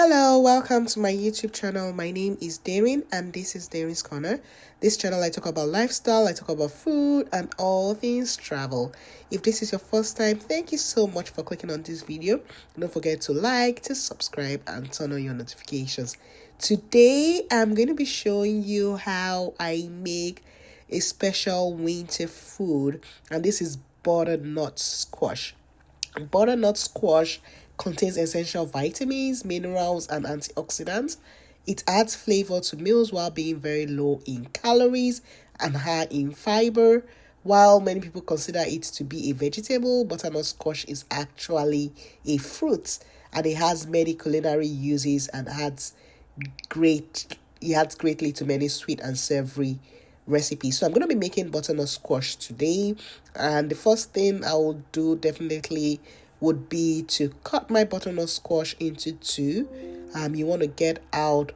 Hello, welcome to my YouTube channel. My name is Darren and this is Darren's Corner. This channel I talk about lifestyle, I talk about food and all things travel. If this is your first time, thank you so much for clicking on this video. Don't forget to like, to subscribe and turn on your notifications. Today I'm going to be showing you how I make a special winter food, and this is butternut squash. Butternut squash contains essential vitamins, minerals, and antioxidants. It adds flavor to meals while being very low in calories and high in fiber. While many people consider it to be a vegetable, butternut squash is actually a fruit, and it has many culinary uses and adds greatly to many sweet and savory recipes. So I'm going to be making butternut squash today, and the first thing I will do definitely would be to cut my butternut squash into two. You want to get out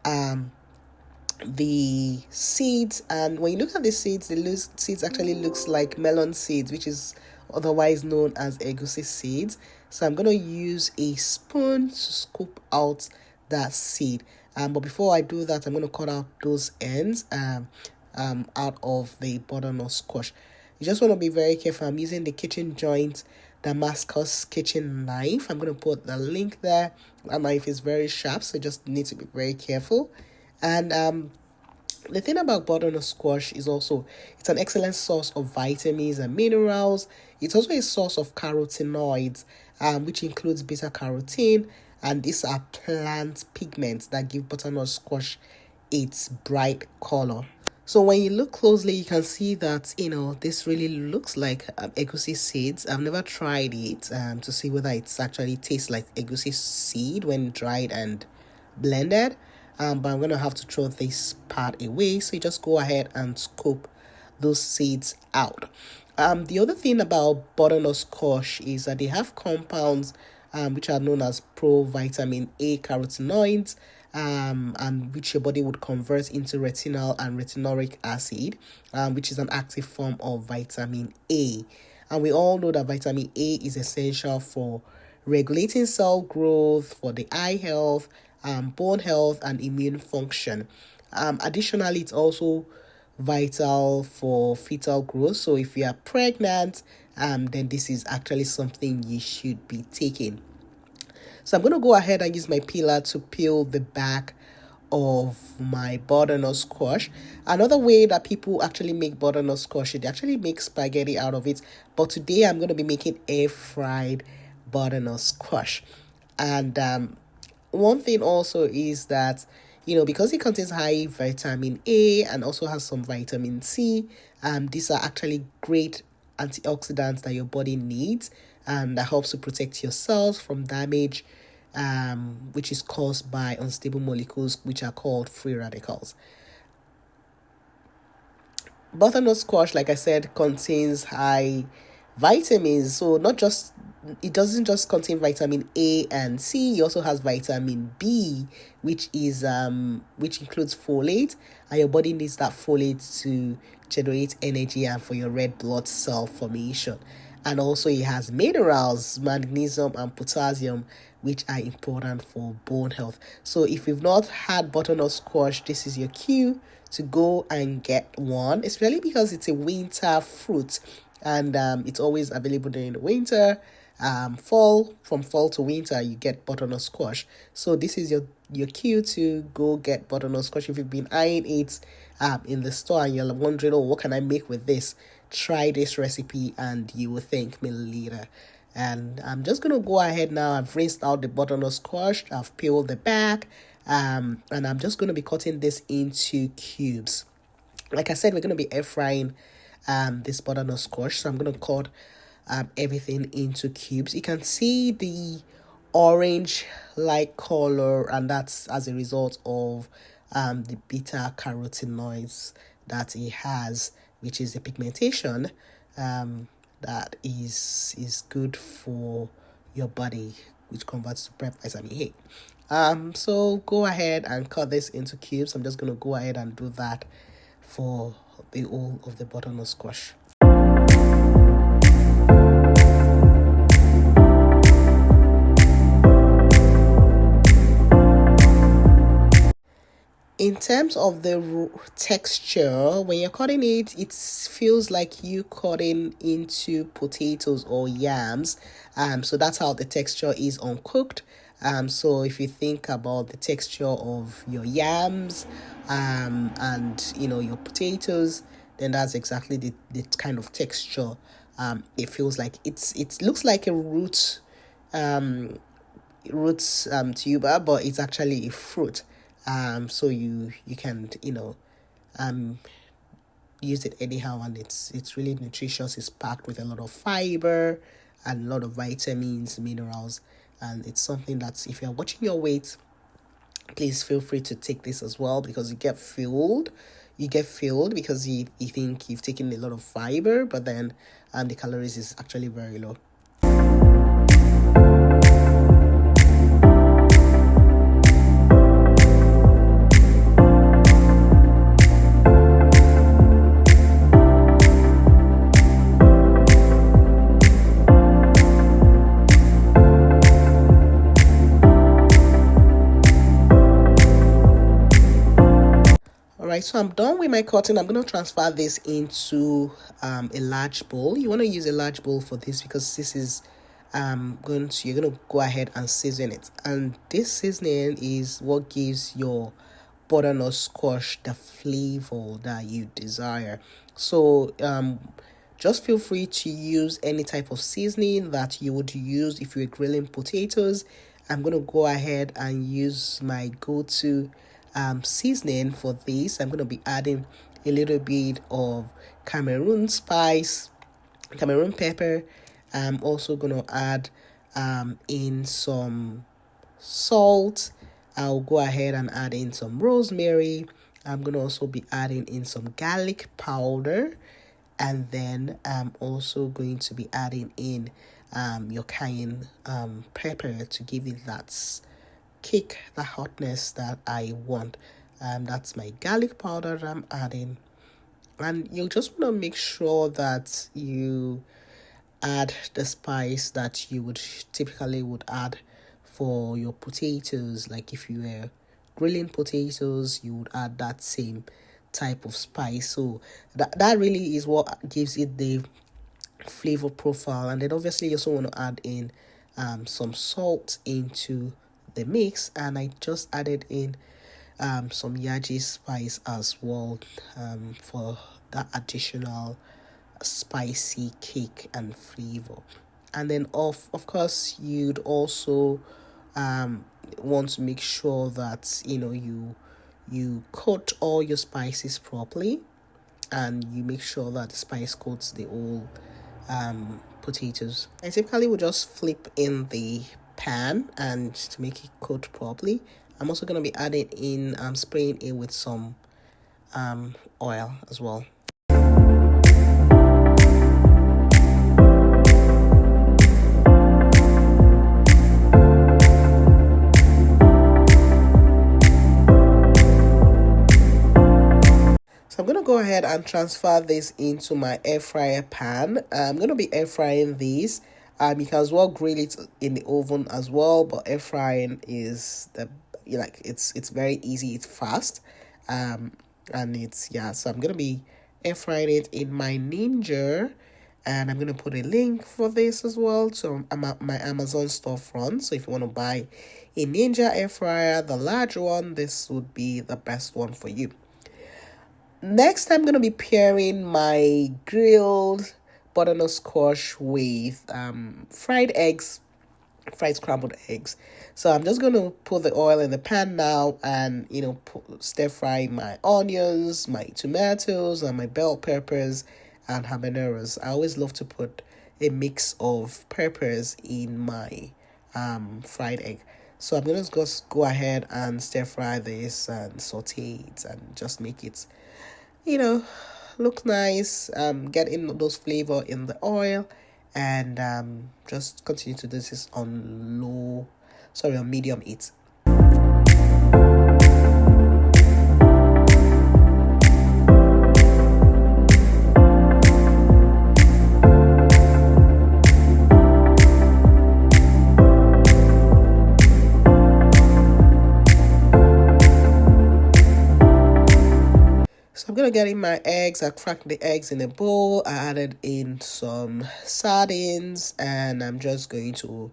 the seeds, and when you look at the seeds, the seeds actually looks like melon seeds, which is otherwise known as egusi seeds. So I'm going to use a spoon to scoop out that seed. But before I do that, I'm going to cut out those ends out of the butternut squash. You just want to be very careful. I'm using the kitchen joint Damascus kitchen knife. I'm going to put the link there. That knife is very sharp, so you just need to be very careful. And the thing about butternut squash is also it's an excellent source of vitamins and minerals. It's also a source of carotenoids, which includes beta carotene, and these are plant pigments that give butternut squash its bright color. So when you look closely, you can see that, this really looks like egusi seeds. I've never tried it to see whether it actually tastes like egusi seed when dried and blended. But I'm going to have to throw this part away. So you just go ahead and scoop those seeds out. The other thing about butternut squash is that they have compounds which are known as provitamin A carotenoids, and which your body would convert into retinol and retinoic acid, which is an active form of vitamin A. And we all know that vitamin A is essential for regulating cell growth, for the eye health, bone health, and immune function. Additionally, it's also vital for fetal growth. So if you are pregnant, then this is actually something you should be taking. So I'm going to go ahead and use my peeler to peel the back of my butternut squash. Another way that people actually make butternut squash, they actually make spaghetti out of it. But today I'm going to be making air-fried butternut squash. And one thing also is that, because it contains high vitamin A and also has some vitamin C, these are actually great antioxidants that your body needs, and that helps to protect your cells from damage, which is caused by unstable molecules, which are called free radicals. Butternut squash, like I said, contains high vitamins. So it doesn't just contain vitamin A and C. It also has vitamin B, which includes folate, and your body needs that folate to generate energy and for your red blood cell formation. And also it has minerals, magnesium and potassium, which are important for bone health. So if you've not had butternut squash, this is your cue to go and get one, especially because it's a winter fruit, and it's always available during the winter. From fall to winter, you get butternut squash. So this is your cue to go get butternut squash. If you've been eyeing it in the store and you're wondering, what can I make with this? Try this recipe and you will thank me later. And I'm just going to go ahead now. I've rinsed out the butternut squash. I've peeled the back. And I'm just going to be cutting this into cubes. Like I said, we're going to be air frying this butternut squash. So I'm going to cut everything into cubes. You can see the orange-like color, and that's as a result of the beta carotenoids that it has, which is a pigmentation that is good for your body, which converts to vitamin A. So go ahead and cut this into cubes. I'm just going to go ahead and do that for the whole of the butternut squash. in terms of the texture, when you're cutting it, it feels like you cutting into potatoes or yams. So that's how the texture is uncooked. So if you think about the texture of your yams, and your potatoes, then that's exactly the kind of texture. It feels like it looks like a roots tuber, but it's actually a fruit. So you can use it anyhow, and it's really nutritious. It's packed with a lot of fiber and a lot of vitamins, minerals, and it's something that if you're watching your weight, please feel free to take this as well, because you get filled. You get filled because you think you've taken a lot of fiber, but then the calories is actually very low. Alright, so I'm done with my cutting. I'm going to transfer this into a large bowl. You want to use a large bowl for this because this is you're going to go ahead and season it. And this seasoning is what gives your butternut squash the flavor that you desire. So just feel free to use any type of seasoning that you would use if you're grilling potatoes. I'm going to go ahead and use my go-to seasoning for this. I'm going to be adding a little bit of Cameroon pepper. I'm also going to add in some salt. I'll go ahead and add in some rosemary. I'm going to also be adding in some garlic powder, and then I'm also going to be adding in your cayenne pepper to give it that kick, the hotness that I want. That's my garlic powder that I'm adding, and you just want to make sure that you add the spice that you would typically add for your potatoes. Like if you were grilling potatoes, you would add that same type of spice. So that really is what gives it the flavor profile. And then obviously you also want to add in some salt into the mix, and I just added in some yaji spice as well for that additional spicy kick and flavor. And then of course you'd also want to make sure that you coat all your spices properly, and you make sure that the spice coats the whole potatoes. I typically would just flip in the pan and to make it coat properly. I'm also going to be adding in spraying it with some oil as well. So I'm going to go ahead and transfer this into my air fryer pan. I'm going to be air frying these. You can as well grill it in the oven as well, but air frying is it's very easy, it's fast, and so I'm gonna be air frying it in my Ninja, and I'm gonna put a link for this as well to my Amazon storefront. So if you want to buy a Ninja air fryer, the large one, this would be the best one for you. Next, I'm gonna be pairing my grilled butternut squash with fried scrambled eggs. So I'm just going to put the oil in the pan now, and stir fry my onions, my tomatoes, and my bell peppers and habaneros. I always love to put a mix of peppers in my fried egg. So I'm going to just go ahead and stir fry this and saute it and just make it look nice, get in those flavor in the oil, and just continue to do this on medium heat. I'm gonna get in my eggs. I cracked the eggs in a bowl. I added in some sardines, and I'm just going to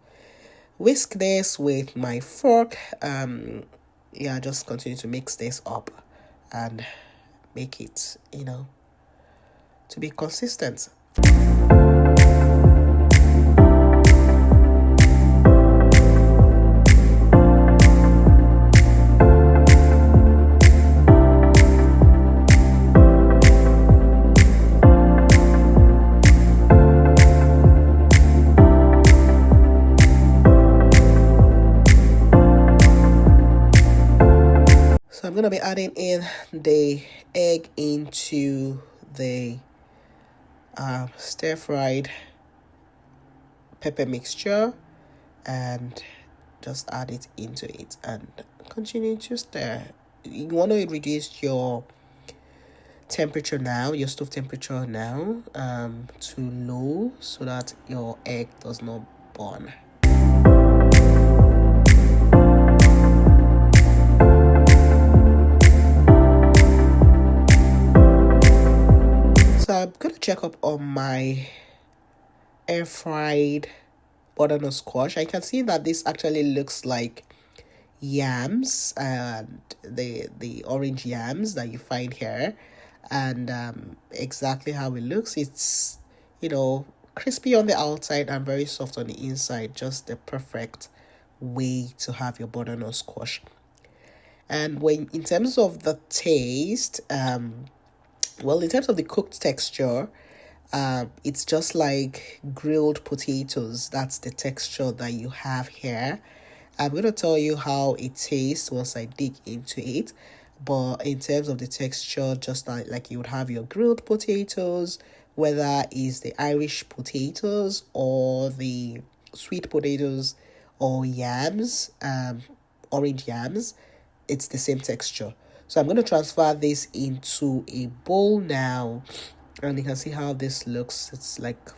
whisk this with my fork. Yeah, just continue to mix this up and make it, to be consistent. So I'm going to be adding in the egg into the stir-fried pepper mixture and just add it into it and continue to stir. You want to reduce your temperature now, your stove temperature now, to low so that your egg does not burn. So I'm gonna check up on my air fried butternut squash. I can see that this actually looks like yams, and the orange yams that you find here, and exactly how it looks. It's crispy on the outside and very soft on the inside, just the perfect way to have your butternut squash. And when in terms of the taste, in terms of the cooked texture, it's just like grilled potatoes. That's the texture that you have here. I'm going to tell you how it tastes once I dig into it. But in terms of the texture, just like you would have your grilled potatoes, whether it's the Irish potatoes or the sweet potatoes or yams, orange yams, it's the same texture. So I'm going to transfer this into a bowl now, and you can see how this looks. It's like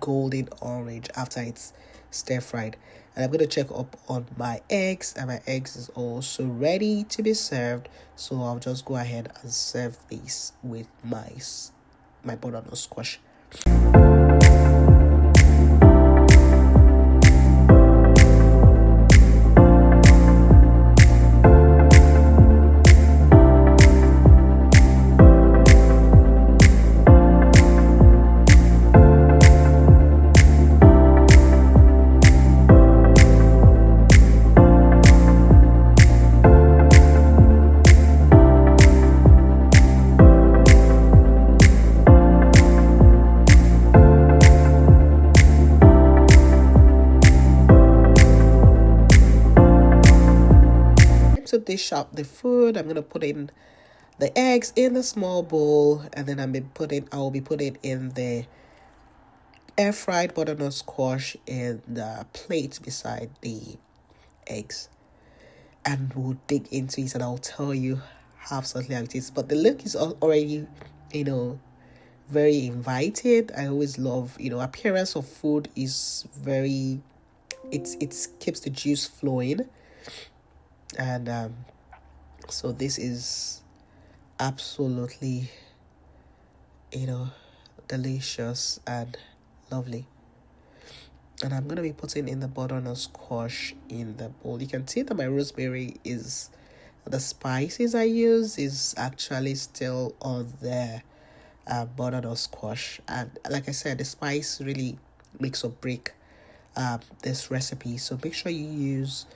golden orange after it's stir fried. And I'm going to check up on my eggs, and my eggs is also ready to be served. So I'll just go ahead and serve this with my butternut squash. To dish up the food, I'm going to put in the eggs in the small bowl, and then I will be putting in the air fried butternut squash in the plate beside the eggs, and we'll dig into it and I'll tell you how absolutely how it is. But the look is already very inviting. I always love appearance of food is very, it keeps the juice flowing. And so this is absolutely delicious and lovely. And I'm going to be putting in the butternut squash in the bowl. You can see that my rosemary the spices I use is actually still on the butternut squash. And like I said, the spice really makes or break this recipe. So make sure you use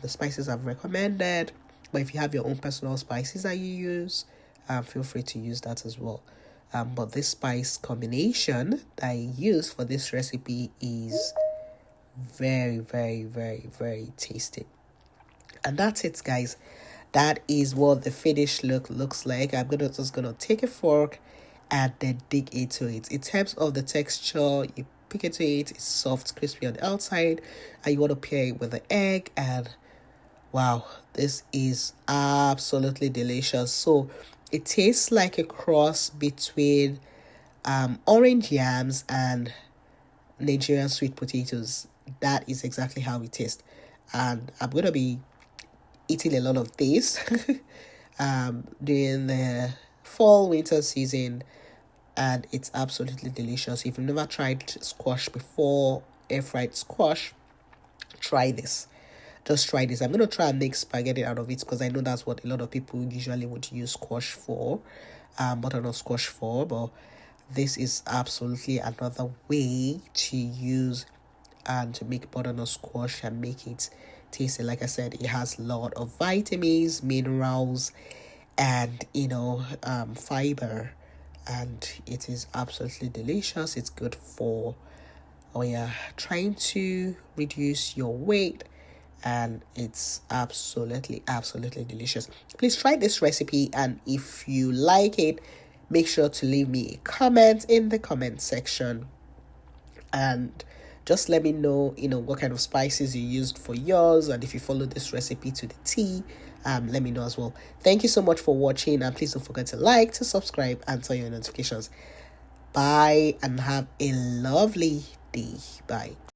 the spices I've recommended. But if you have your own personal spices that you use, feel free to use that as well. But this spice combination that I use for this recipe is very, very, very, very tasty. And that's it, guys. That is what the finished look looks like. I'm just gonna take a fork and then dig into it. In terms of the texture, you pick into it, it's soft, crispy on the outside, and you want to pair it with the egg, and wow, this is absolutely delicious. So it tastes like a cross between orange yams and Nigerian sweet potatoes. That is exactly how it tastes. And I'm going to be eating a lot of this during the fall winter season, and it's absolutely delicious. If you've never tried squash before, air fried squash, try this. Just try this. I'm going to try and make spaghetti out of it because I know that's what a lot of people usually would use squash for, butternut squash for. But this is absolutely another way to use and to make butternut squash and make it tasty. Like I said, it has a lot of vitamins, minerals, and fiber, and it is absolutely delicious. It's good for trying to reduce your weight, and it's absolutely delicious. Please try this recipe, and if you like it, make sure to leave me a comment in the comment section, and just let me know what kind of spices you used for yours, and if you follow this recipe to the T. Let me know as well. Thank you so much for watching, and please don't forget to like, to subscribe, and turn your notifications. Bye, and have a lovely day. Bye.